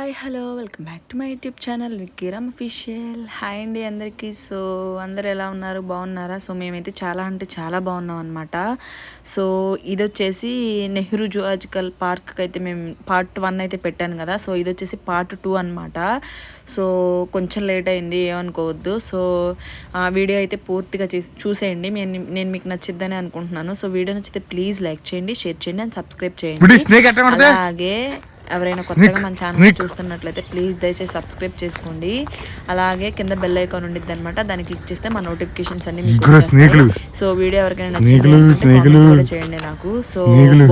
Hi hello welcome back to my YouTube channel Vikkiram official. Hi అండి అందరికీ. So అందరు ఎలా ఉన్నారు, బాగున్నారా? సో మేమైతే చాలా అంటే చాలా బాగున్నాం అనమాట. సో ఇది వచ్చేసి నెహ్రూ జువాలజికల్ పార్క్కి అయితే మేము పార్ట్ 1 అయితే పెట్టాను కదా. సో ఇది వచ్చేసి పార్ట్ 2 అనమాట. సో కొంచెం లేట్ అయింది, ఏమనుకోవద్దు. సో వీడియో అయితే పూర్తిగా చూసేయండి. నేను మీకు నచ్చిద్దని అనుకుంటున్నాను. సో వీడియో నచ్చితే ప్లీజ్ లైక్ చేయండి, షేర్ చేయండి అండ్ సబ్స్క్రైబ్ చేయండి. అలాగే ఎవరైనా కొత్తగా మన ఛానల్ చూస్తున్నట్లయితే ప్లీజ్ దయచేసి సబ్స్క్రైబ్ చేసుకోండి. అలాగే కింద బెల్ ఐకాన్ ఉండిద్ది అనమాట, దాన్ని క్లిక్ చేస్తే మా నోటిఫికేషన్స్ అన్ని మీకు వస్తాయి. సో వీడియో ఎవరికైనా నచ్చింది కామెంట్ కూడా చేయండి నాకు. సో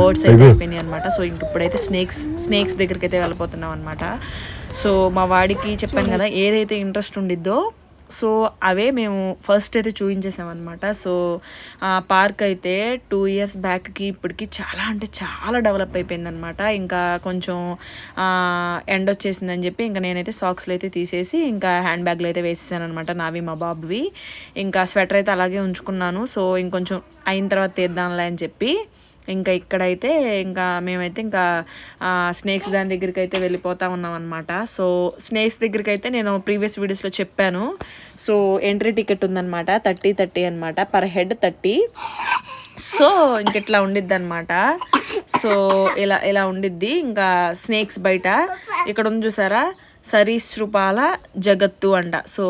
బర్డ్స్ అయితే అయిపోయినాయి అనమాట. సో ఇంక ఇప్పుడైతే స్నేక్స్ దగ్గరికి అయితే వెళ్ళిపోతున్నాం అనమాట. సో మా వాడికి చెప్పాను కదా ఏదైతే ఇంట్రెస్ట్ ఉండిద్దో సో అవే మేము ఫస్ట్ అయితే చూపించేసామన్నమాట. సో పార్క్ అయితే 2 years బ్యాక్కి ఇప్పటికి చాలా అంటే చాలా డెవలప్ అయిపోయిందనమాట. ఇంకా కొంచెం ఎండ్ వచ్చేసిందని చెప్పి ఇంకా నేనైతే సాక్స్లు అయితే తీసేసి ఇంకా హ్యాండ్ బ్యాగ్లు అయితే వేసేసాను అనమాట, నావి మా బాబువి. ఇంకా స్వెటర్ అయితే అలాగే ఉంచుకున్నాను. సో ఇంకొంచెం అయిన తర్వాత తీద్దాంలే అని చెప్పి ఇంకా ఇక్కడైతే ఇంకా మేమైతే ఇంకా స్నేక్స్ దాని దగ్గరికి అయితే వెళ్ళిపోతా ఉన్నాం అనమాట. సో స్నేక్స్ దగ్గరికి అయితే నేను ప్రీవియస్ వీడియోస్లో చెప్పాను. సో ఎంట్రీ టికెట్ ఉందన్నమాట, 30 అనమాట, పర్ హెడ్ 30. సో ఇంక ఇట్లా ఉండిద్ది అనమాట. సో ఇలా ఉండిద్ది. ఇంకా స్నేక్స్ బయట ఇక్కడ ఉంది చూసారా, సరీసృపాల జగత్తు అంట. సో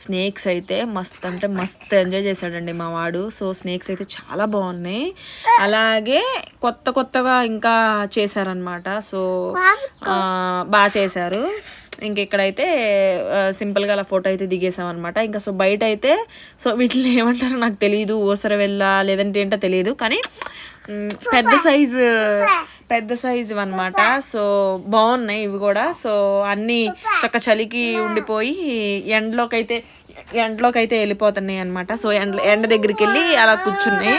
స్నేక్స్ అయితే మస్త్ అంటే మస్త్ ఎంజాయ్ చేశాడండి మా వాడు. సో స్నేక్స్ అయితే చాలా బాగున్నాయి. అలాగే కొత్తగా ఇంకా చేశారనమాట. సో బాగా చేశారు. ఇంక ఇక్కడైతే సింపుల్గా అలా ఫోటో అయితే దిగేసాం అనమాట. ఇంకా సో బయట అయితే సో వీటిని ఏమంటారో నాకు తెలియదు, ఓసర వెళ్ళ లేదంటే ఏంటో తెలియదు, కానీ పెద్ద సైజు అనమాట. సో బాగున్నాయి ఇవి కూడా. సో అన్నీ చక్క చలికి ఉండిపోయి ఎండలోకి అయితే వెళ్ళిపోతున్నాయి అనమాట. సో ఎండ దగ్గరికి వెళ్ళి అలా కూర్చున్నాయి.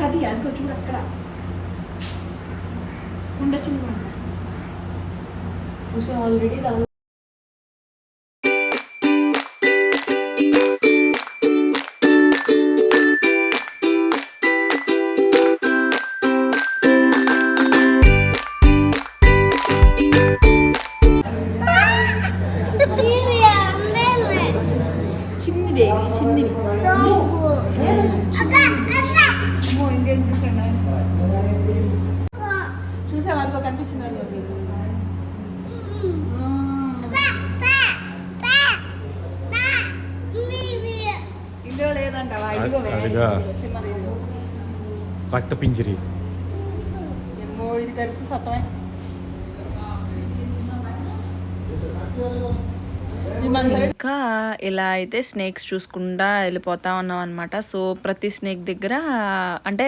అది చూడు అక్కడ ఉండొచ్చు ఆల్రెడీ చిన్ని ఇంకేం చూసండి చూసే వారితో కనిపించింది. ఇందులో లేదంటావా? ఇదిగో చిన్నది రక్త పింజరి. ఏమో ఇది కరెక్ట్ సత్తమే. ఇంకా ఇలా అయితే స్నేక్స్ చూసుకుంటా వెళ్ళిపోతా ఉన్నాం అనమాట. సో ప్రతి స్నేక్ దగ్గర అంటే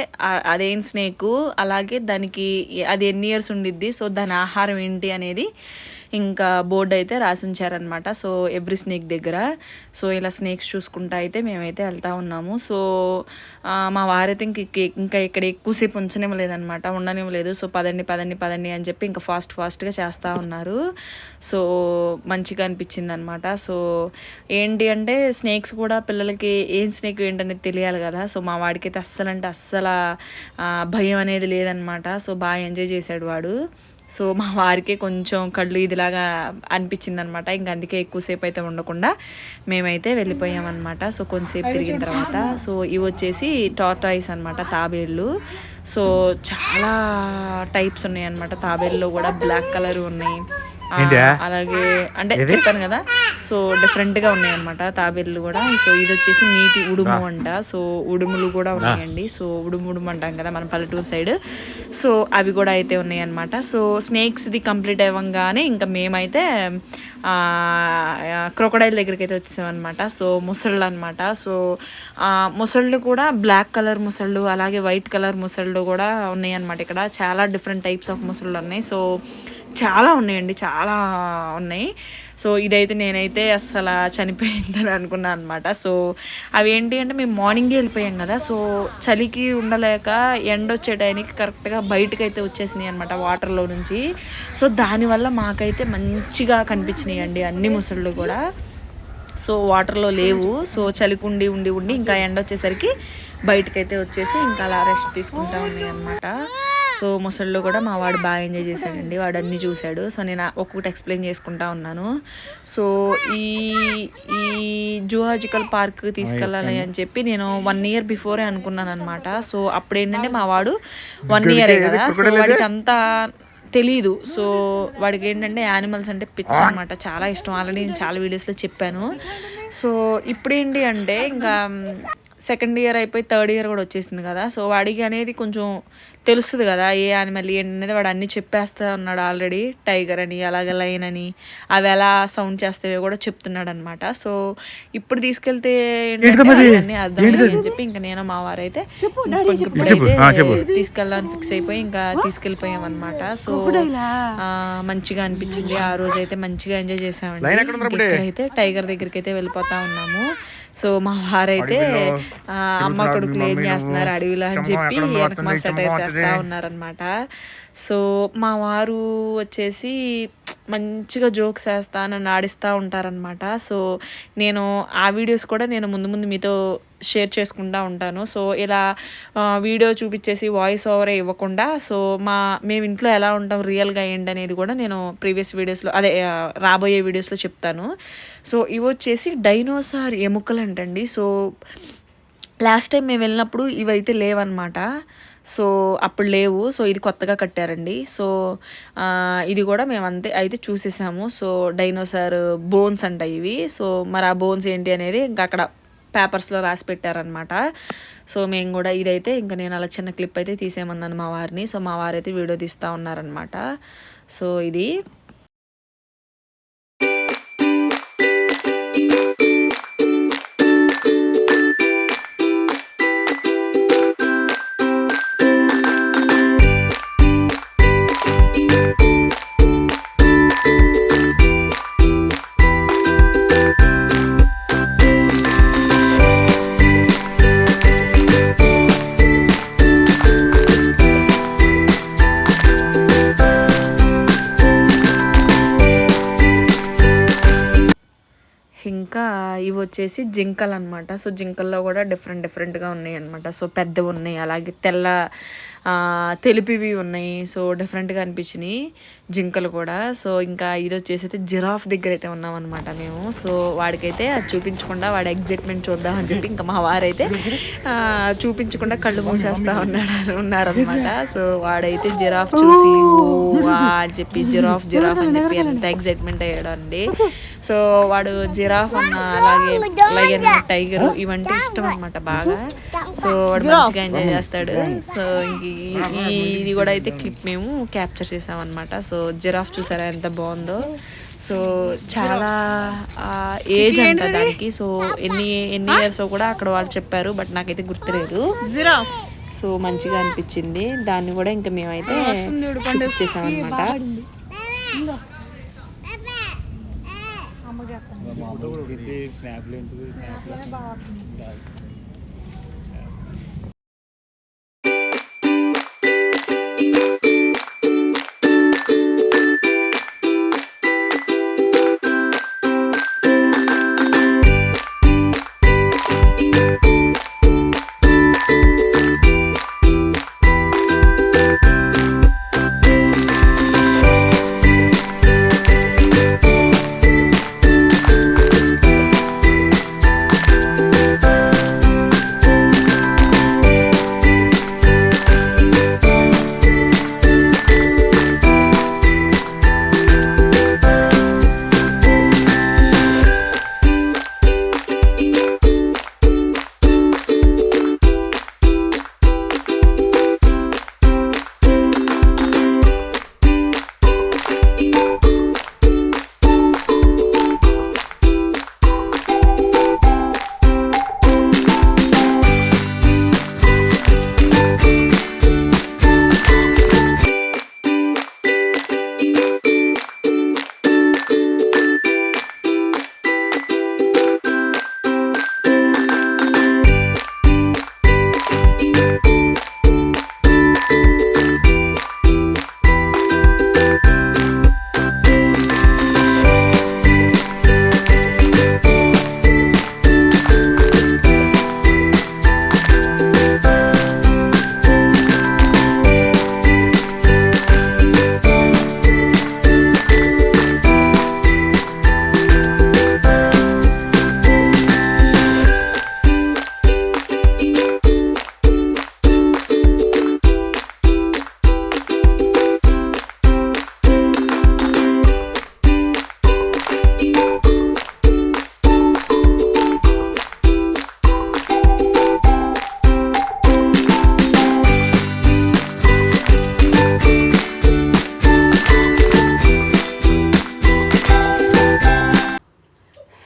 అదేం స్నేకు, అలాగే దానికి అది ఎన్ని ఇయర్స్ ఉండిద్ది, సో దాని ఆహారం ఏంటి అనేది ఇంకా బోర్డు అయితే రాసి ఉంచారనమాట. సో ఎవ్రీ స్నేక్ దగ్గర. సో ఇలా స్నేక్స్ చూసుకుంటా అయితే మేమైతే వెళ్తూ ఉన్నాము. సో మా వారైతే ఇంకా ఇక్కడ ఎక్కువసేపు ఉంచనివ్వలేదనమాట, ఉండనివ్వలేదు. సో పదండి అని చెప్పి ఇంకా ఫాస్ట్గా చేస్తూ ఉన్నారు. సో మంచిగా అనిపించింది అనమాట. సో ఏంటి అంటే స్నేక్స్ కూడా పిల్లలకి ఏం స్నేక్ ఏంటనేది తెలియాలి కదా. సో మా వాడికి అయితే అస్సలు భయం అనేది లేదనమాట. సో బాగా ఎంజాయ్ చేశాడు వాడు. సో మా వారికి కొంచెం కళ్ళు ఇదిలాగా అనిపించింది అనమాట. ఇంకా అందుకే ఎక్కువసేపు అయితే ఉండకుండా మేమైతే వెళ్ళిపోయామన్నమాట. సో కొంతసేపు తిరిగిన తర్వాత సో ఇవి వచ్చేసి టార్టాయిస్ అనమాట, తాబేళ్ళు. సో చాలా టైప్స్ ఉన్నాయి అనమాట. తాబేళ్ళలో కూడా బ్లాక్ కలర్ ఉన్నాయి, అలాగే అంటే చెప్పాను కదా. సో డిఫరెంట్గా ఉన్నాయి అనమాట తాబేళ్ళు కూడా. సో ఇది వచ్చేసి నీటి ఉడుము అంట. సో ఉడుములు కూడా ఉన్నాయండి. సో ఉడుము అంటాం కదా మన పల్లెటూరు సైడ్. సో అవి కూడా అయితే ఉన్నాయి అనమాట. సో స్నేక్స్ది కంప్లీట్ అవ్వగానే ఇంకా మేమైతే క్రొకడైల్ దగ్గరికి అయితే వచ్చామన్నమాట. సో ముసళ్ళు అనమాట. సో ముసళ్ళు కూడా బ్లాక్ కలర్ ముసళ్ళు, అలాగే వైట్ కలర్ ముసళ్ళు కూడా ఉన్నాయి అనమాట. ఇక్కడ చాలా డిఫరెంట్ టైప్స్ ఆఫ్ ముసళ్ళు ఉన్నాయి. సో చాలా ఉన్నాయండి, చాలా ఉన్నాయి. సో ఇదైతే నేనైతే అసలు చనిపోయిందని అనుకున్నాను అనమాట. సో అవి ఏంటి అంటే మేము మార్నింగే వెళ్ళిపోయాం కదా, సో చలికి ఉండలేక ఎండ వచ్చే టైంకి కరెక్ట్గా బయటకు అయితే వచ్చేసినాయి అనమాట వాటర్లో నుంచి. సో దానివల్ల మాకైతే మంచిగా కనిపించినాయి అండి అన్ని ముసళ్ళు కూడా. సో వాటర్లో లేవు. సో చలికి ఉండి ఉండి ఉండి ఇంకా ఎండ వచ్చేసరికి బయటకైతే వచ్చేసి ఇంకా అలా రెస్ట్ తీసుకుంటా ఉన్నాయి అనమాట. సో ముసళ్ళు కూడా మా వాడు బాగా ఎంజాయ్ చేశాడండి, వాడు అన్నీ చూశాడు. సో నేను ఒక్కొక్కటి ఎక్స్ప్లెయిన్ చేసుకుంటా ఉన్నాను. సో ఈ ఈ జూలాజికల్ పార్క్ తీసుకెళ్ళాలి అని చెప్పి నేను 1 year బిఫోరే అనుకున్నాను అనమాట. సో అప్పుడు ఏంటంటే మా వాడు 1 year కదా, సో వాడికి అంతా తెలీదు. సో వాడికి ఏంటంటే యానిమల్స్ అంటే పిచ్చి అనమాట, చాలా ఇష్టం. ఆల్రెడీ నేను చాలా వీడియోస్లో చెప్పాను. సో ఇప్పుడేంటి అంటే ఇంకా 2nd year అయిపోయి 3rd year కూడా వచ్చేసింది కదా, సో వాడికి అనేది కొంచెం తెలుస్తుంది కదా ఏ యానిమల్ ఏంటి అనేది. వాడు అన్నీ చెప్పేస్తా ఉన్నాడు ఆల్రెడీ. టైగర్ అని, అలాగే లైన్ అని, అవి ఎలా సౌండ్ చేస్తావో కూడా చెప్తున్నాడు అనమాట. సో ఇప్పుడు తీసుకెళ్తే ఏంటంటే అర్థమైంది అని చెప్పి ఇంకా నేను మా వారైతే ఇప్పుడైతే తీసుకెళ్ళాలని ఫిక్స్ అయిపోయి ఇంకా తీసుకెళ్ళిపోయాం అనమాట. సో మంచిగా అనిపించింది ఆ రోజు అయితే, మంచిగా ఎంజాయ్ చేసామండి. ఇక్కడైతే టైగర్ దగ్గరికి అయితే వెళ్ళిపోతా ఉన్నాము. సో మా వారైతే అమ్మ కొడుకులు ఏం చేస్తున్నారు అడవిలో అని చెప్పి వెనకమాల సెటైర్ చేస్తూ ఉన్నారనమాట. సో మా వారు వచ్చేసి మంచిగా జోక్స్ వేస్తా నన్ను ఆడిస్తూ ఉంటారనమాట. సో నేను ఆ వీడియోస్ కూడా నేను ముందు మీతో షేర్ చేసుకుంటూ ఉంటాను. సో ఇలా వీడియో చూపించేసి వాయిస్ ఓవర్ ఇవ్వకుండా, సో మేము ఇంట్లో ఎలా ఉంటాం రియల్గా ఏంటి అనేది కూడా నేను ప్రీవియస్ వీడియోస్లో రాబోయే వీడియోస్లో చెప్తాను. సో ఇవి వచ్చేసి డైనోసార్ ఎముకలు అంటండి. సో లాస్ట్ టైం మేము వెళ్ళినప్పుడు ఇవైతే లేవన్నమాట. సో అప్పుడు లేవు. సో ఇది కొత్తగా కట్టారండి. సో ఇది కూడా మేము అయితే చూసేసాము. సో డైనోసార్ బోన్స్ అంట ఇవి. సో మరి ఆ బోన్స్ ఏంటి అనేది ఇంకా అక్కడ పేపర్స్లో రాసి పెట్టారనమాట. సో మేము కూడా ఇదైతే ఇంకా నేను అలా చిన్న క్లిప్ అయితే తీసేయమన్నాను మా వారిని. సో మా వారైతే వీడియో తీస్తూ ఉన్నారనమాట. సో ఇది ఇంకా ఇవి వచ్చేసి జింకలు అనమాట. సో జింకల్లో కూడా డిఫరెంట్గా ఉన్నాయి అనమాట. సో పెద్దవి ఉన్నాయి, అలాగే తెలిపివి ఉన్నాయి. సో డిఫరెంట్గా అనిపించినాయి జింకలు కూడా. సో ఇంకా ఇది వచ్చేసి అయితే జిరాఫ్ దగ్గర అయితే ఉన్నామన్నమాట మేము. సో వాడికైతే అది చూపించకుండా వాడి ఎగ్జైట్మెంట్ చూద్దామని చెప్పి ఇంకా మా వారైతే చూపించకుండా కళ్ళు మూసేస్తా ఉన్నారనమాట. సో వాడైతే జిరాఫ్ చూసి అని చెప్పి జిరాఫ్ అని చెప్పి ఎంత ఎగ్జైట్మెంట్ అయ్యాడు అండి. సో వాడు జిరాఫ్ అన్న, అలాగే లయన్, టైగర్ ఇవంటే ఇష్టం అనమాట బాగా. సో వాడు మంచిగా ఎంజాయ్ చేస్తాడు. సో ఇది కూడా అయితే క్లిప్ మేము క్యాప్చర్ చేసామన్నమాట. సో జిరాఫ్ చూసారా ఎంత బాగుందో. సో చాలా ఏజ్ అంట దానికి. సో ఎన్ని ఇయర్స్ కూడా అక్కడ వాళ్ళు చెప్పారు, బట్ నాకైతే గుర్తులేదు. సో మంచిగా అనిపించింది. దాన్ని కూడా ఇంకా మేమైతే చేసామన్నమాట.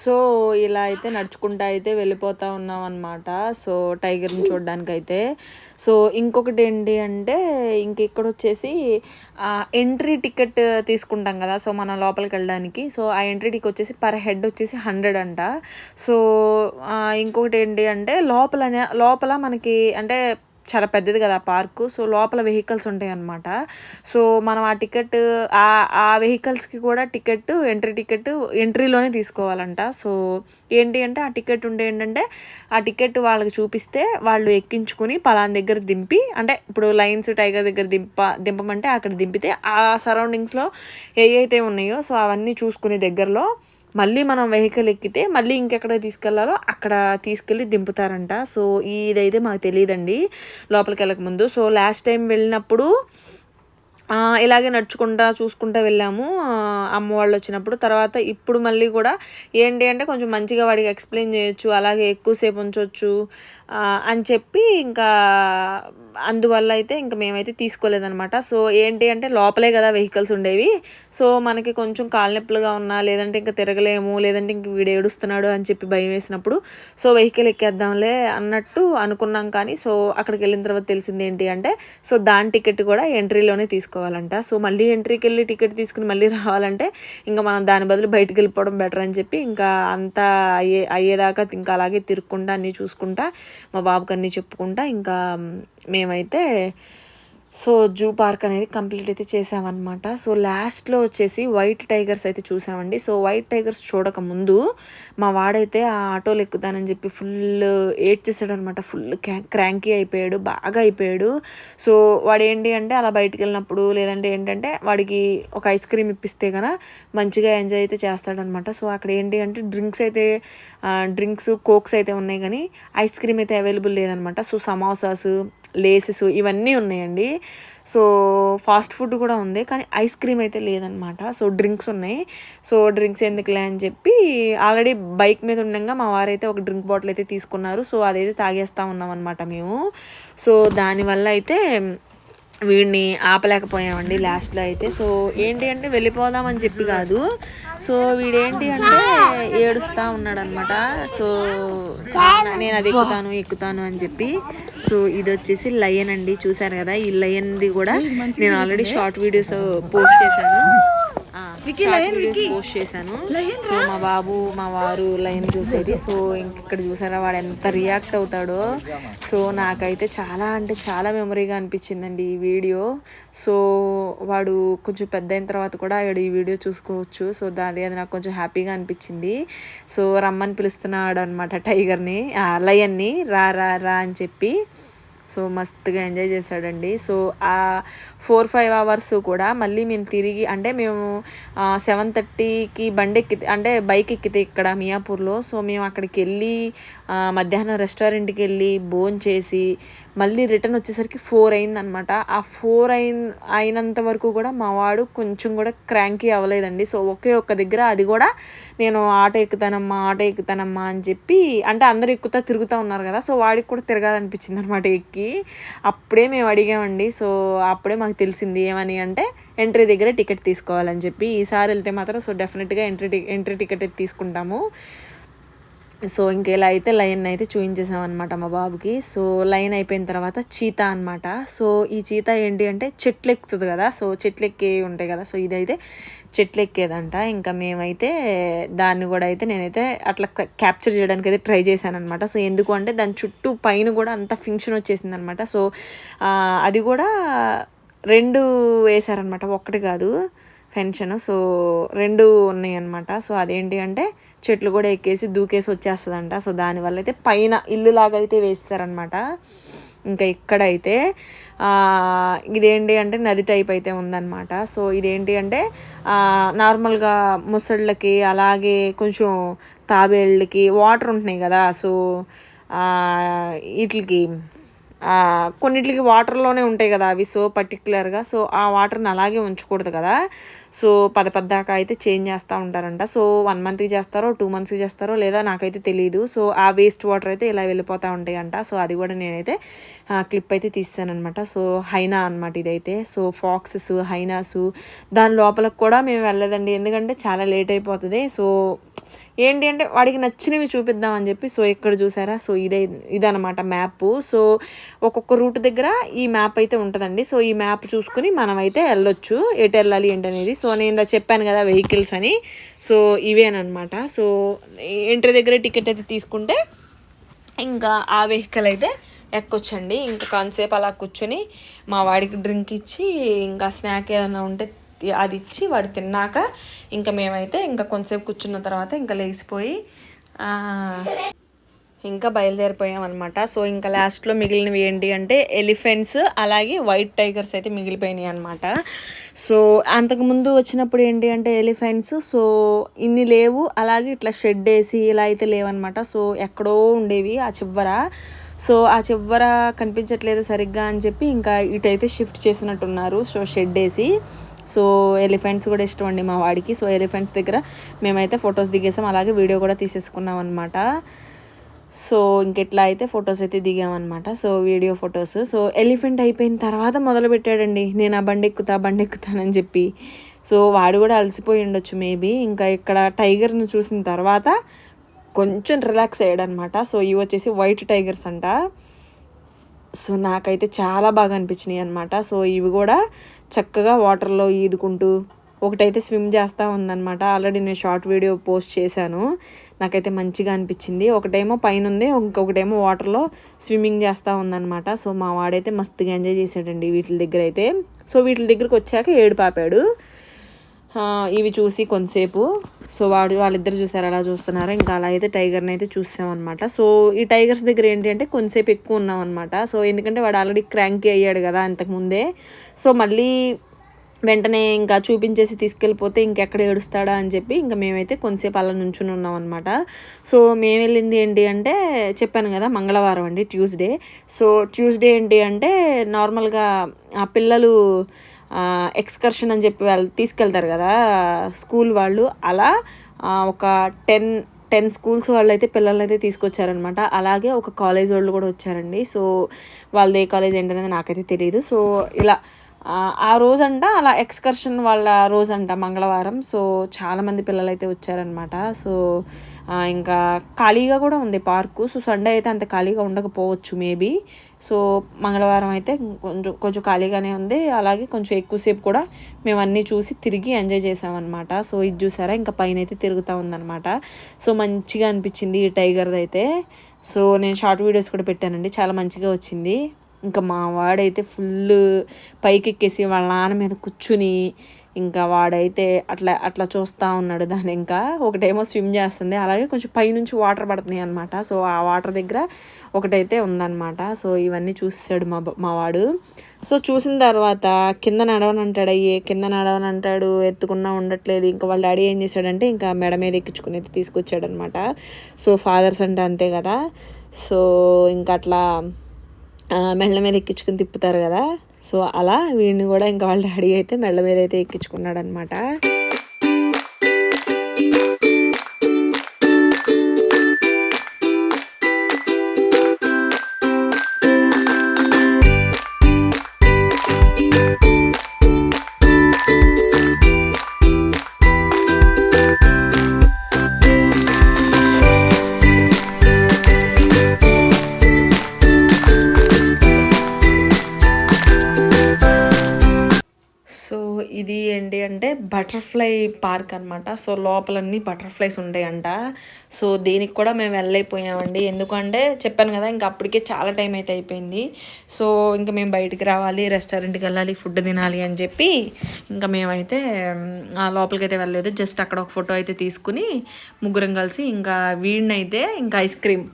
సో ఇలా అయితే నడుచుకుంటా అయితే వెళ్ళిపోతూ ఉన్నాం అనమాట. సో టైగర్ని చూడడానికైతే. సో ఇంకొకటి ఏంటి అంటే ఇక్కడ వచ్చేసి ఎంట్రీ టికెట్ తీసుకుంటాం కదా, సో మనం లోపలికి వెళ్ళడానికి. సో ఆ ఎంట్రీ టికెట్ వచ్చేసి పర్ హెడ్ వచ్చేసి 100 అంట. సో ఇంకొకటి ఏంటి అంటే లోపల మనకి అంటే చాలా పెద్దది కదా పార్కు. సో లోపల వెహికల్స్ ఉంటాయి అన్నమాట. సో మనం ఆ టికెట్ ఆ వెహికల్స్కి కూడా ఎంట్రీ టికెట్ ఎంట్రీలోనే తీసుకోవాలంట. సో ఏంటి అంటే ఆ టికెట్ ఉంటే ఏంటంటే ఆ టికెట్ వాళ్ళకి చూపిస్తే వాళ్ళు ఎక్కించుకుని పలానా దగ్గర దింపి, అంటే ఇప్పుడు లయన్స్ టైగర్ దగ్గర దింపమంటే అక్కడ దింపితే ఆ సరౌండింగ్స్లో ఏవైతే ఉన్నాయో సో అవన్నీ చూసుకునే దగ్గరలో మళ్ళీ మనం వెహికల్ ఎక్కితే మళ్ళీ ఇంకెక్కడ తీసుకెళ్లాలో అక్కడ తీసుకెళ్ళి దింపుతారంట. సో ఇదైతే మాకు తెలియదండి లోపలికి వెళ్ళక ముందు. సో లాస్ట్ టైం వెళ్ళినప్పుడు ఇలాగే నడుచుకుంటా చూసుకుంటూ వెళ్ళాము అమ్మ వాళ్ళు వచ్చినప్పుడు. తర్వాత ఇప్పుడు మళ్ళీ కూడా ఏంటి అంటే కొంచెం మంచిగా వాడికి ఎక్స్ప్లెయిన్ చేయొచ్చు, అలాగే ఎక్కువసేపు ఉంచవచ్చు అని చెప్పి ఇంకా అందువల్ల అయితే ఇంకా మేమైతే తీసుకోలేదనమాట. సో ఏంటి అంటే లోపలే కదా వెహికల్స్ ఉండేవి. సో మనకి కొంచెం కాళ్ళ నొప్పులుగా ఉన్నా, లేదంటే ఇంకా తిరగలేము, లేదంటే ఇంక వీడు ఏడుస్తున్నాడు అని చెప్పి భయం వేసినప్పుడు సో వెహికల్ ఎక్కేద్దాంలే అన్నట్టు అనుకున్నాం. కానీ సో అక్కడికి వెళ్ళిన తర్వాత తెలిసింది ఏంటి అంటే సో దాని టికెట్ కూడా ఎంట్రీలోనే తీసుకోవాలంట. సో మళ్ళీ ఎంట్రీకి వెళ్ళి టికెట్ తీసుకుని మళ్ళీ రావాలంటే ఇంకా మనం దాని బదులు బయటకు వెళ్ళిపోవడం బెటర్ అని చెప్పి ఇంకా అంతా అయ్యేదాకా ఇంకా అలాగే తిరుక్కుంటా అన్నీ చూసుకుంటా మా బాబుకి అన్నీ చెప్పుకుంటా ఇంకా మేమైతే సో జూ పార్క్ అనేది కంప్లీట్ అయితే చేసామన్నమాట. సో లాస్ట్లో వచ్చేసి వైట్ టైగర్స్ అయితే చూసామండి. సో వైట్ టైగర్స్ చూడక ముందు మా వాడైతే ఆ ఆటోలు ఎక్కుతానని చెప్పి ఫుల్ ఏడ్చేసాడు అనమాట. ఫుల్ క్రాంకీ అయిపోయాడు, బాగా అయిపోయాడు. సో వాడు ఏంటి అంటే అలా బయటికి వెళ్ళినప్పుడు లేదంటే ఏంటంటే వాడికి ఒక ఐస్ క్రీమ్ ఇప్పిస్తే కనుక మంచిగా ఎంజాయ్ అయితే చేస్తాడనమాట. సో అక్కడ ఏంటి అంటే డ్రింక్స్ కోక్స్ అయితే ఉన్నాయి కానీ ఐస్ క్రీమ్ అయితే అవైలబుల్ లేదనమాట. సో సమోసాస్, లేసెస్ ఇవన్నీ ఉన్నాయండి. సో ఫాస్ట్ ఫుడ్ కూడా ఉంది కానీ ఐస్ క్రీమ్ అయితే లేదనమాట. సో డ్రింక్స్ ఉన్నాయి. సో డ్రింక్స్ ఎందుకులే అని చెప్పి ఆల్రెడీ బైక్ మీద ఉండగా మా వారైతే ఒక డ్రింక్ బాటిల్ అయితే తీసుకున్నారు. సో అదైతే తాగేస్తూ ఉన్నాం అనమాట మేము. సో దానివల్ల అయితే వీడిని ఆపలేకపోయామండి లాస్ట్లో అయితే. సో ఏంటి అంటే వెళ్ళిపోదామని చెప్పి కాదు, సో వీడేంటి అంటే ఏడుస్తూ ఉన్నాడు అనమాట. సో నేను అది ఎక్కుతాను అని చెప్పి. సో ఇది వచ్చేసి లయన్ అండి, చూసారు కదా. ఈ లయన్ది కూడా నేను ఆల్రెడీ షార్ట్ వీడియోస్ పోస్ట్ చేశాను. సో మా వారు లయన్ చూసేది. సో ఇక్కడ చూసారా వాడు ఎంత రియాక్ట్ అవుతాడో. సో నాకైతే చాలా అంటే చాలా మెమరీగా అనిపించిందండి ఈ వీడియో. సో వాడు కొంచెం పెద్ద అయిన తర్వాత కూడా ఈ వీడియో చూసుకోవచ్చు. సో అది నాకు కొంచెం హ్యాపీగా అనిపించింది. సో రమ్మని పిలుస్తున్నాడు అనమాట టైగర్ని, లయన్ని రా రా రా అని చెప్పి. సో మస్తుగా ఎంజాయ్ చేశాడండి. సో ఆ 4-5 అవర్స్ కూడా మళ్ళీ మేము తిరిగి అంటే మేము 7:30కి బండి ఎక్కితే అంటే బైక్ ఎక్కితే ఇక్కడ మియాపూర్లో. సో మేము అక్కడికి వెళ్ళి మధ్యాహ్నం రెస్టారెంట్కి వెళ్ళి భోజనం చేసి మళ్ళీ రిటర్న్ వచ్చేసరికి 4 అయిందనమాట. ఆ 4 అయినంత వరకు కూడా మా వాడు కొంచెం కూడా క్రాంకీ అవ్వలేదండి. సో ఒక్క దగ్గర అది కూడా నేను ఆటో ఎక్కుతానమ్మా అని చెప్పి, అంటే అందరూ ఎక్కుతా తిరుగుతూ ఉన్నారు కదా, సో వాడికి కూడా తిరగాలనిపించింది అనమాట ఎక్కి. అప్పుడే మేము అడిగామండి. సో అప్పుడే మాకు తెలిసింది ఏమని అంటే ఎంట్రీ దగ్గర టికెట్ తీసుకోవాలని చెప్పి. ఈసారి వెళ్తే మాత్రం సో డెఫినెట్గా ఎంట్రీ టికెట్ అయితే తీసుకుంటాము. సో ఇంకెలా అయితే లయన్ అయితే చూపించేసామన్నమాట మా బాబుకి. సో లయన్ అయిపోయిన తర్వాత చీతా అనమాట. సో ఈ చీతా ఏంటి అంటే చెట్లు ఎక్కుతుంది కదా, సో చెట్లు ఎక్కే ఉంటాయి కదా, సో ఇదైతే చెట్లు ఎక్కేదంట. ఇంకా మేమైతే దాన్ని కూడా అయితే నేనైతే అట్లా క్యాప్చర్ చేయడానికి అయితే ట్రై చేశాను అనమాట. సో ఎందుకు అంటే దాని చుట్టూ పైన కూడా అంత ఫింక్షన్ వచ్చేసింది అనమాట. సో అది కూడా 2 వేశారనమాట, ఒక్కటి కాదు ఫెన్షన్. సో 2 ఉన్నాయి అనమాట. సో అదేంటి అంటే చెట్లు కూడా ఎక్కేసి దూకేసి వచ్చేస్తుందంట. సో దానివల్ల అయితే పైన ఇల్లులాగా అయితే వేస్తారనమాట. ఇంకా ఇక్కడైతే ఇదేంటి అంటే నది టైప్ అయితే ఉందన్నమాట. సో ఇదేంటి అంటే నార్మల్గా ముసళ్ళకి అలాగే కొంచెం తాబేళ్ళకి వాటర్ ఉంటున్నాయి కదా, సో వీటికి కొన్నిటికి వాటర్లోనే ఉంటాయి కదా అవి. సో పర్టికులర్గా సో ఆ వాటర్ని అలాగే ఉంచకూడదు కదా. సో పద్దాకా అయితే చేంజ్ చేస్తూ ఉంటారంట. సో 1 మంత్కి చేస్తారో 2 మంత్స్కి చేస్తారో లేదా నాకైతే తెలియదు. సో ఆ వేస్ట్ వాటర్ అయితే ఇలా వెళ్ళిపోతూ ఉంటాయంట. సో అది కూడా నేనైతే క్లిప్ అయితే తీసానమాట. సో హైనా అనమాట ఇదైతే. సో ఫాక్సెస్, హైనాసు దాని లోపలికి కూడా మేము వెళ్ళలేదండి, ఎందుకంటే చాలా లేట్ అయిపోతుంది. సో ఏంటి అంటే వాడికి నచ్చినవి చూపిద్దామని చెప్పి సో ఇక్కడ చూసారా సో ఇదనమాట మ్యాప్. సో ఒక్కొక్క రూట్ దగ్గర ఈ మ్యాప్ అయితే ఉంటుందండి. సో ఈ మ్యాప్ చూసుకుని మనం అయితే వెళ్ళొచ్చు ఎటు వెళ్ళాలి ఏంటనేది. సో నేను ఇందా చెప్పాను కదా వెహికల్స్ అని, సో ఇవేనమాట. సో ఎంట్రీ దగ్గర టికెట్ అయితే తీసుకుంటే ఇంకా ఆ వెహికల్ అయితే ఎక్కొచ్చండి. ఇంకా కాన్సేపు అలా కూర్చొని మా వాడికి డ్రింక్ ఇచ్చి ఇంకా స్నాక్ ఏదైనా ఉంటే అది ఇచ్చి వాడు తిన్నాక ఇంకా మేమైతే ఇంకా కొంతసేపు కూర్చున్న తర్వాత ఇంకా లేచిపోయి ఇంకా బయలుదేరిపోయామన్నమాట. సో ఇంకా లాస్ట్లో మిగిలినవి ఏంటి అంటే ఎలిఫెంట్స్ అలాగే వైట్ టైగర్స్ అయితే మిగిలిపోయినాయి అనమాట. సో అంతకుముందు వచ్చినప్పుడు ఏంటి అంటే ఎలిఫెంట్స్ సో ఇన్ని లేవు, అలాగే ఇట్లా షెడ్ వేసి ఇలా అయితే లేవన్నమాట. సో ఎక్కడో ఉండేవి ఆ చివర. సో ఆ చివర కనిపించట్లేదు సరిగ్గా అని చెప్పి ఇంకా ఇటైతే షిఫ్ట్ చేసినట్టున్నారు సో షెడ్ వేసి. సో ఎలిఫెంట్స్ కూడా ఇష్టం అండి మా వాడికి. సో ఎలిఫెంట్స్ దగ్గర మేమైతే ఫొటోస్ దిగేసాం, అలాగే వీడియో కూడా తీసేసుకున్నాం అనమాట. సో ఇంకెట్లా అయితే ఫొటోస్ అయితే దిగామన్నమాట. So video photos. So elephant అయిపోయిన తర్వాత మొదలు పెట్టాడండి నేను ఆ బండి ఎక్కుతానని చెప్పి. సో వాడు కూడా అలసిపోయి ఉండొచ్చు మేబీ. ఇంకా ఇక్కడ టైగర్ను చూసిన తర్వాత కొంచెం రిలాక్స్ అయ్యాడనమాట. సో ఇవి వచ్చేసి వైట్ టైగర్స్ అంట. సో నాకైతే చాలా బాగా అనిపించినాయి అనమాట. సో ఇవి కూడా చక్కగా వాటర్లో ఈదుకుంటూ ఒకటైతే స్విమ్ చేస్తూ ఉందన్నమాట. ఆల్రెడీ నేను షార్ట్ వీడియో పోస్ట్ చేశాను, నాకైతే మంచిగా అనిపించింది. ఒకటేమో పైన ఉంది, ఇంకొకటేమో వాటర్లో స్విమ్మింగ్ చేస్తూ ఉందన్నమాట. సో మా వాడైతే మస్తుగా ఎంజాయ్ చేశాడండి వీటి దగ్గర అయితే. సో వీటి దగ్గరికి వచ్చాక ఏడుపాపాడు ఇవి చూసి కొంతసేపు. సో వాళ్ళిద్దరు చూసారు అలా చూస్తున్నారు. ఇంకా అలా అయితే టైగర్ని అయితే చూసామన్నమాట. సో ఈ టైగర్స్ దగ్గర ఏంటి అంటే కొంతసేపు ఎక్కువ ఉన్నాం అనమాట. సో ఎందుకంటే వాడు ఆల్రెడీ క్రాంకీ అయ్యాడు కదా అంతకుముందే. సో మళ్ళీ వెంటనే ఇంకా చూపించేసి తీసుకెళ్ళిపోతే ఇంకెక్కడ ఏడుస్తాడా అని చెప్పి ఇంకా మేమైతే కొంతసేపు అలా నుంచుని ఉన్నాం అనమాట. సో మేము వెళ్ళింది ఏంటి అంటే చెప్పాను కదా మంగళవారం అండి, ట్యూస్డే. సో ట్యూస్డే ఏంటి అంటే నార్మల్గా ఆ పిల్లలు ఎక్స్కర్షన్ అని చెప్పి వాళ్ళు తీసుకెళ్తారు కదా స్కూల్ వాళ్ళు, అలా ఒక 10 స్కూల్స్ వాళ్ళు అయితే పిల్లల్ని అయితే తీసుకొచ్చారనమాట. అలాగే ఒక కాలేజ్ వాళ్ళు కూడా వచ్చారండి. సో వాళ్ళది ఏ కాలేజ్ ఏంటనేది నాకైతే తెలియదు. సో ఇలా ఆ రోజంట అలా ఎక్స్కర్షన్ వాళ్ళ రోజంట మంగళవారం. సో చాలామంది పిల్లలు అయితే వచ్చారనమాట. సో ఇంకా ఖాళీగా కూడా ఉంది పార్కు. సో సండే అయితే అంత ఖాళీగా ఉండకపోవచ్చు మేబీ. సో మంగళవారం అయితే కొంచెం ఖాళీగానే ఉంది. అలాగే కొంచెం ఎక్కువసేపు కూడా మేము అన్నీ చూసి తిరిగి ఎంజాయ్ చేసామన్నమాట. సో ఇది చూసారా ఇంకా పైన అయితే తిరుగుతూ ఉందన్నమాట. సో మంచిగా అనిపించింది ఈ టైగర్ది అయితే. సో నేను షార్ట్ వీడియోస్ కూడా పెట్టానండి, చాలా మంచిగా వచ్చింది. ఇంకా మా వాడైతే ఫుల్ పైకి ఎక్కేసి వాళ్ళ నాన్న మీద కూర్చుని ఇంకా వాడైతే అట్లా చూస్తూ ఉన్నాడు దాన్ని. ఇంకా ఒకటేమో స్విమ్ చేస్తుంది, అలాగే కొంచెం పైనుంచి వాటర్ పడుతున్నాయి అనమాట. సో ఆ వాటర్ దగ్గర ఒకటైతే ఉందన్నమాట. సో ఇవన్నీ చూసాడు మా వాడు. సో చూసిన తర్వాత కింద నడవనంటాడు, ఎత్తుకున్నా ఉండట్లేదు. ఇంకా వాళ్ళ డాడీ ఏం చేశాడంటే ఇంకా మెడ మీద ఎక్కించుకుని అయితే తీసుకొచ్చాడు అనమాట. సో ఫాదర్స్ అంటే అంతే కదా. సో ఇంకా అట్లా మెళ్ళ మీద ఎక్కించుకుని తిప్పుతారు కదా. సో అలా వీడిని కూడా ఇంకా వాళ్ళ డాడీ అయితే మెళ్ళ మీద అయితే ఎక్కించుకున్నాడు అనమాట. ఇది ఏంటి అంటే బటర్ఫ్లై పార్క్ అనమాట. సో లోపలన్నీ బటర్ఫ్లైస్ ఉంటాయంట. సో దీనికి కూడా మేము వెళ్ళైపోయామండి, ఎందుకంటే చెప్పాను కదా ఇంకా అప్పటికే చాలా టైం అయితే అయిపోయింది. సో ఇంకా మేము బయటికి రావాలి, రెస్టారెంట్కి వెళ్ళాలి, ఫుడ్ తినాలి అని చెప్పి ఇంకా మేమైతే లోపలికి అయితే వెళ్ళలేదు. జస్ట్ అక్కడ ఒక ఫోటో అయితే తీసుకుని ముగ్గురం కలిసి ఇంకా వీడినైతే ఇంకా ఐస్ క్రీమ్,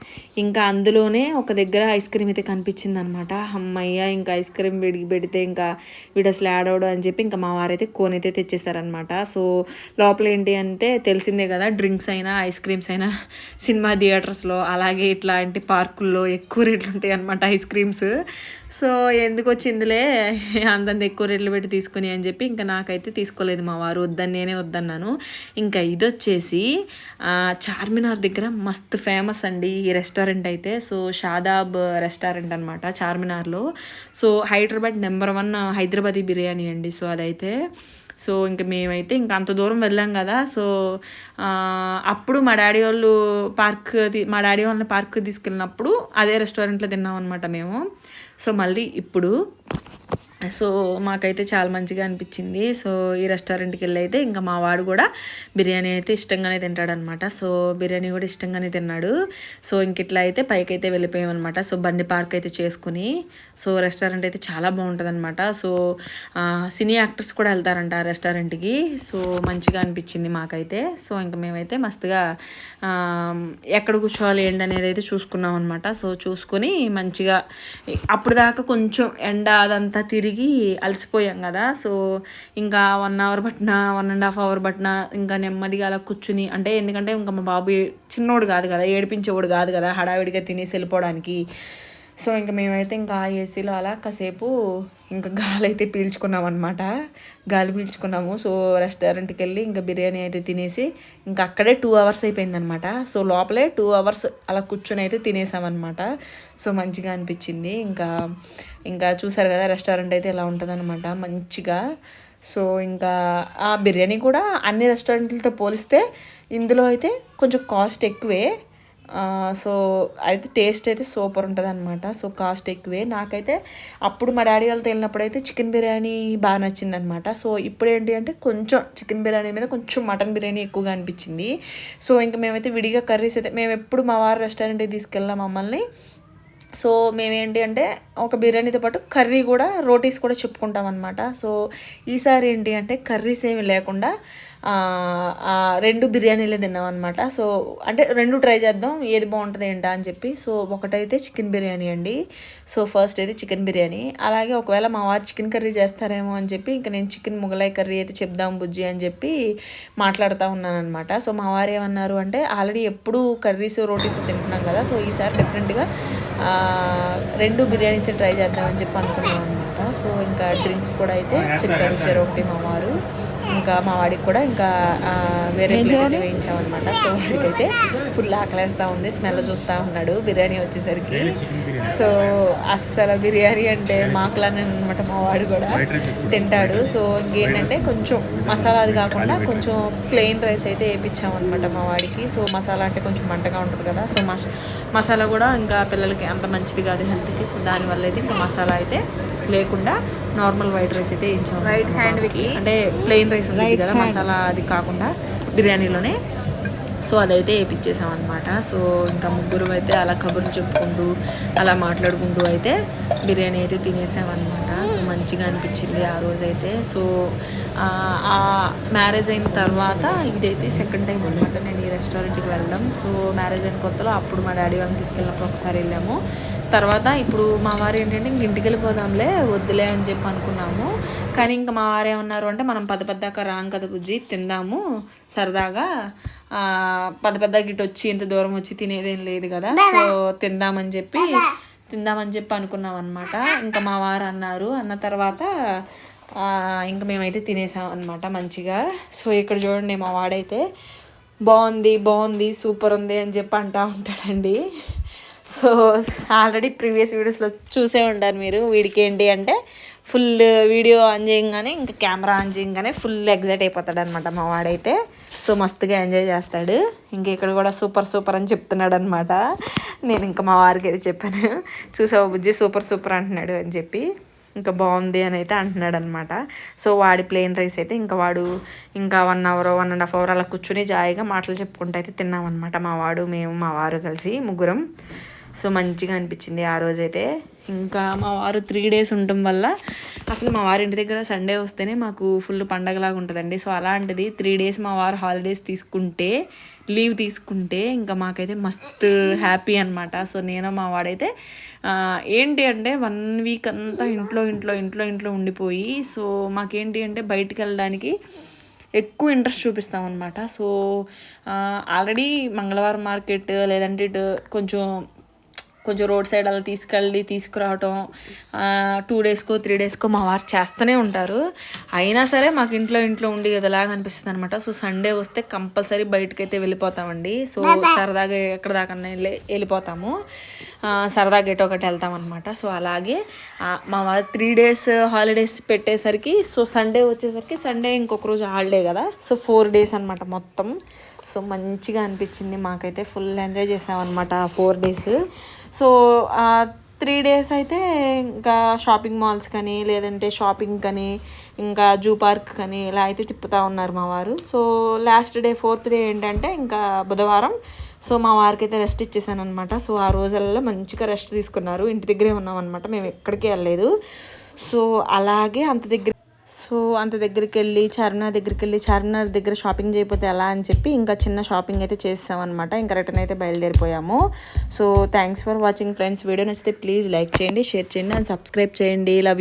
ఇంకా అందులోనే ఒక దగ్గర ఐస్ క్రీమ్ అయితే కనిపించింది అనమాట. అమ్మయ్య ఇంకా ఐస్ క్రీమ్ వీడికి పెడితే ఇంకా వీడు అసలు యాడ్ అవడం అని చెప్పి ఇంకా మా వారైతే కోన్ అయితే తెచ్చేస్తారనమాట. సో లోపల ఏంటి అంటే తెలిసిందే కదా, డ్రింక్స్ అయినా ఐస్ క్రీమ్స్ అయినా సినిమా థియేటర్స్లో అలాగే ఇట్లాంటి పార్కుల్లో ఎక్కువ రేట్లు ఉంటాయి అనమాట ఐస్ క్రీమ్స్. సో ఎందుకు వచ్చిందిలే అంతంత ఎక్కువ రేట్లు పెట్టి తీసుకుని అని చెప్పి ఇంకా నాకైతే తీసుకోలేదు మా వారు, నేనే వద్దన్నాను. ఇంకా ఇది వచ్చేసి చార్మినార్ దగ్గర మస్తు ఫేమస్ అండి ఈ రెస్టారెంట్ అయితే. సో షాదాబ్ రెస్టారెంట్ అనమాట చార్మినార్లో. సో హైదరాబాద్ నెంబర్ 1 హైదరాబాదీ బిర్యానీ అండి. సో అదైతే సో ఇంక మేమైతే ఇంకా అంత దూరం వెళ్ళాం కదా. సో అప్పుడు మా డాడీ వాళ్ళు మా డాడీ వాళ్ళని పార్క్ తీసుకెళ్ళినప్పుడు అదే రెస్టారెంట్లో తిన్నాం అనమాట మేము. సో మళ్ళీ ఇప్పుడు సో మాకైతే చాలా మంచిగా అనిపించింది. సో ఈ రెస్టారెంట్కి వెళ్ళి అయితే ఇంకా మా వాడు కూడా బిర్యానీ అయితే ఇష్టంగానే తింటాడనమాట. సో బిర్యానీ కూడా ఇష్టంగానే తిన్నాడు. సో ఇంక ఇట్లా అయితే పైకి అయితే వెళ్ళిపోయామన్నమాట. సో బండి పార్క్ అయితే చేసుకుని, సో రెస్టారెంట్ అయితే చాలా బాగుంటుంది అనమాట. సో సినీ యాక్టర్స్ కూడా వెళ్తారంట ఆ రెస్టారెంట్కి. సో మంచిగా అనిపించింది మాకైతే. సో ఇంకా మేమైతే మస్తుగా ఎక్కడ కూర్చోవాలి ఏంటి అనేది అయితే చూసుకున్నాం అనమాట. సో చూసుకొని మంచిగా అప్పుడు దాకా కొంచెం ఎండ అదంతా తిరిగి అలసిపోయాం కదా. సో ఇంకా 1 అవర్ పట్టిన 1.5 అవర్ పట్టిన ఇంకా నెమ్మదిగా అలా కూర్చుని, అంటే ఎందుకంటే ఇంకా మా బాబు చిన్నోడు కాదు కదా, ఏడిపించేవాడు కాదు కదా హడావిడిగా తినేసి వెళ్ళిపోవడానికి. సో ఇంకా మేమైతే ఇంకా ఏసీలో అలా కాసేపు ఇంకా గాలి అయితే పీల్చుకున్నాం అనమాట. గాలి పీల్చుకున్నాము. సో రెస్టారెంట్కి వెళ్ళి ఇంకా బిర్యానీ అయితే తినేసి ఇంకా అక్కడే 2 అవర్స్ అయిపోయిందనమాట. సో లోపలే 2 అవర్స్ అలా కూర్చొని అయితే తినేసామన్నమాట. సో మంచిగా అనిపించింది. ఇంకా చూసారు కదా రెస్టారెంట్ అయితే ఎలా ఉంటుందన్నమాట మంచిగా. సో ఇంకా ఆ బిర్యానీ కూడా అన్ని రెస్టారెంట్లతో పోలిస్తే ఇందులో అయితే కొంచెం కాస్ట్ ఎక్కువే. సో అయితే టేస్ట్ అయితే సూపర్ ఉంటుంది అనమాట. సో కాస్ట్ ఎక్కువే. నాకైతే అప్పుడు మా డాడీ వాళ్ళతో వెళ్ళినప్పుడు అయితే చికెన్ బిర్యానీ బాగా నచ్చింది అనమాట. సో ఇప్పుడు ఏంటి అంటే కొంచెం చికెన్ బిర్యానీ మీద కొంచెం మటన్ బిర్యానీ ఎక్కువగా అనిపించింది. సో ఇంకా మేమైతే విడిగా కర్రీస్ అయితే మేము ఎప్పుడు మా వారు రెస్టారెంట్కి తీసుకెళ్ళాం మమ్మల్ని. సో మేమేంటి అంటే ఒక బిర్యానీతో పాటు కర్రీ కూడా రోటీస్ కూడా చెప్పుకుంటాం అనమాట. సో ఈసారి ఏంటి అంటే కర్రీస్ ఏమి లేకుండా 2 బిర్యానీలే తిన్నాం అనమాట. సో అంటే 2 ట్రై చేద్దాం ఏది బాగుంటుంది ఏంటా అని చెప్పి. సో ఒకటైతే చికెన్ బిర్యానీ అండి. సో ఫస్ట్ అయితే చికెన్ బిర్యానీ, అలాగే ఒకవేళ మా వారు చికెన్ కర్రీ చేస్తారేమో అని చెప్పి ఇంకా నేను చికెన్ ముగలాయ్ కర్రీ అయితే చెప్దాం బుజ్జి అని చెప్పి మాట్లాడుతూ ఉన్నాను అనమాట. సో మా వారు ఏమన్నారు అంటే ఆల్రెడీ ఎప్పుడు కర్రీస్ రోటీస్ తింటున్నాం కదా, సో ఈసారి డిఫరెంట్గా 2 బిర్యానీస్ ట్రై చేద్దామని చెప్పి అనుకున్నాం అనమాట. సో ఇంకా డ్రింక్స్ కూడా అయితే చెప్పారు చెరొకటి మా వారు. ఇంకా మా వాడికి కూడా ఇంకా వేరే ప్లేట్ అయితే వేయించామన్నమాట. సో వాడికైతే ఫుల్ ఆకలేస్తూ ఉంది, స్మెల్ చూస్తూ ఉన్నాడు బిర్యానీ వచ్చేసరికి. సో అస్సలు బిర్యానీ అంటే మాకులానే అనమాట, మా వాడు కూడా తింటాడు. సో ఇంకేంటంటే కొంచెం మసాలా అది కాకుండా కొంచెం ప్లెయిన్ రైస్ అయితే వేయించామన్నమాట మా వాడికి. సో మసాలా అంటే కొంచెం మంటగా ఉంటుంది కదా, సో మసాలా కూడా ఇంకా పిల్లలకి అంత మంచిది కాదు హెల్త్కి. సో దానివల్ల అయితే ఇంకా మసాలా అయితే లేకుండా నార్మల్ వైట్ రైస్ అయితే వేయించాము. రైట్ హ్యాండ్కి అంటే ప్లెయిన్ రైస్ ఉంటుంది కదా, మసాలా అది కాకుండా బిర్యానీలోనే. సో అదైతే వేయించేసామన్నమాట. సో ఇంకా ముగ్గురు అయితే అలా కబుర్లు చెప్పుకుంటూ అలా మాట్లాడుకుంటూ అయితే బిర్యానీ అయితే తినేసామన్నమాట. సో మంచిగా అనిపించింది ఆ రోజైతే. సో ఆ మ్యారేజ్ అయిన తర్వాత ఇదైతే సెకండ్ టైం అనమాట నేను ఈ రెస్టారెంట్కి వెళ్ళడం. సో మ్యారేజ్ అయిన కొత్తలో అప్పుడు మా డాడీ వాళ్ళని తీసుకెళ్ళినప్పుడు ఒకసారి వెళ్ళాము. తర్వాత ఇప్పుడు మా వారు ఏంటంటే ఇంక ఇంటికి వెళ్ళిపోదాంలే వద్దులే అని చెప్పి అనుకున్నాము. కానీ ఇంకా మా వారు ఏమన్నారు అంటే మనం పెద్దాక రాం కదా బుజ్జి, తిందాము సరదాగా, పెద్ద గిట్ వచ్చి ఇంత దూరం వచ్చి తినేదేం లేదు కదా, సో తిందామని చెప్పి అనుకున్నాం అనమాట. ఇంకా మా వారు అన్న తర్వాత ఇంకా మేమైతే తినేసాం అనమాట మంచిగా. సో ఇక్కడ చూడండి మా వాడైతే బాగుంది సూపర్ ఉంది అని చెప్పి అంటూ ఉంటాడండి. సో ఆల్రెడీ ప్రీవియస్ వీడియోస్లో చూసే ఉంటారు మీరు. వీడికి ఏంటి అంటే ఫుల్ వీడియో ఆన్ చేయగానే ఇంకా కెమెరా ఆన్ చేయగానే ఫుల్ ఎగ్జైట్ అయిపోతాడు అనమాట మా వాడైతే. సో మస్తుగా ఎంజాయ్ చేస్తాడు. ఇంకా ఇక్కడ కూడా సూపర్ అని చెప్తున్నాడు అనమాట. నేను ఇంకా మా వారికి అయితే చెప్పాను, చూసావు బుజ్జి సూపర్ అంటున్నాడు అని చెప్పి. ఇంకా బాగుంది అని అయితే అంటున్నాడు అనమాట. సో వాడి ప్లెయిన్ రైస్ అయితే ఇంకా వాడు ఇంకా 1 అవర్ 1.5 అవర్ అలా కూర్చుని జాయిగా మాటలు చెప్పుకుంటూ అయితే తిన్నామన్నమాట మా వాడు మేము మా వారు కలిసి ముగ్గురం. సో మంచిగా అనిపించింది ఆ రోజైతే. ఇంకా మా వారు 3 డేస్ ఉండటం వల్ల అసలు మా వారి ఇంటి దగ్గర సండే వస్తేనే మాకు ఫుల్ పండగలాగా ఉంటుందండి. సో అలాంటిది 3 డేస్ మా వారు హాలిడేస్ లీవ్ తీసుకుంటే ఇంకా మాకైతే మస్తు హ్యాపీ అనమాట. సో నేను మా వాడైతే ఏంటి అంటే 1 వీక్ అంతా ఇంట్లో ఉండిపోయి, సో మాకేంటి అంటే బయటికి వెళ్ళడానికి ఎక్కువ ఇంట్రెస్ట్ చూపిస్తాం అనమాట. సో ఆల్రెడీ మంగళవారం మార్కెట్ లేదంటే ఇటు కొంచెం కొంచెం రోడ్ సైడ్ అలా తీసుకురావటం 2 డేస్కో 3 డేస్కో మా వారు చేస్తూనే ఉంటారు. అయినా సరే మాకు ఇంట్లో ఉండి ఎలాగ అనిపిస్తుంది అనమాట. సో సండే వస్తే కంపల్సరీ బయటకైతే వెళ్ళిపోతామండి. సో సరదాగా ఎక్కడ దాకా వెళ్ళిపోతాము, సరదాగా ఎటో ఒకటి వెళ్తామన్నమాట. సో అలాగే మా వారు 3 డేస్ హాలిడేస్ పెట్టేసరికి సో సండే వచ్చేసరికి సండే ఇంకొక రోజు హాలిడే కదా, సో 4 డేస్ అనమాట మొత్తం. సో మంచిగా అనిపించింది మాకైతే, ఫుల్ ఎంజాయ్ చేసామన్నమాట 4 డేస్. సో 3 డేస్ అయితే ఇంకా షాపింగ్ మాల్స్ కానీ లేదంటే షాపింగ్ కానీ ఇంకా జూ పార్క్ కానీ ఇలా అయితే తిప్పుతూ ఉన్నారు మా వారు. So last day 4th day ఏంటంటే ఇంకా బుధవారం. సో మా వారికి అయితే రెస్ట్ ఇచ్చేసాను అనమాట. సో ఆ రోజులలో మంచిగా రెస్ట్ తీసుకున్నారు, ఇంటి దగ్గరే ఉన్నాం అనమాట, మేము ఎక్కడికి వెళ్ళలేదు. సో అలాగే అంత దగ్గరికి వెళ్ళి చార్మినార్ దగ్గర షాపింగ్ చేయకపోతే ఎలా అని చెప్పి ఇంకా చిన్న షాపింగ్ అయితే చేసామన్నమాట. ఇంకా రిటర్న్ అయితే బయలుదేరిపోయాము. So thanks for watching friends. Video నచ్చితే ప్లీజ్ లైక్ చేయండి, షేర్ చేయండి అండ్ సబ్స్క్రైబ్ చేయండి. Love you.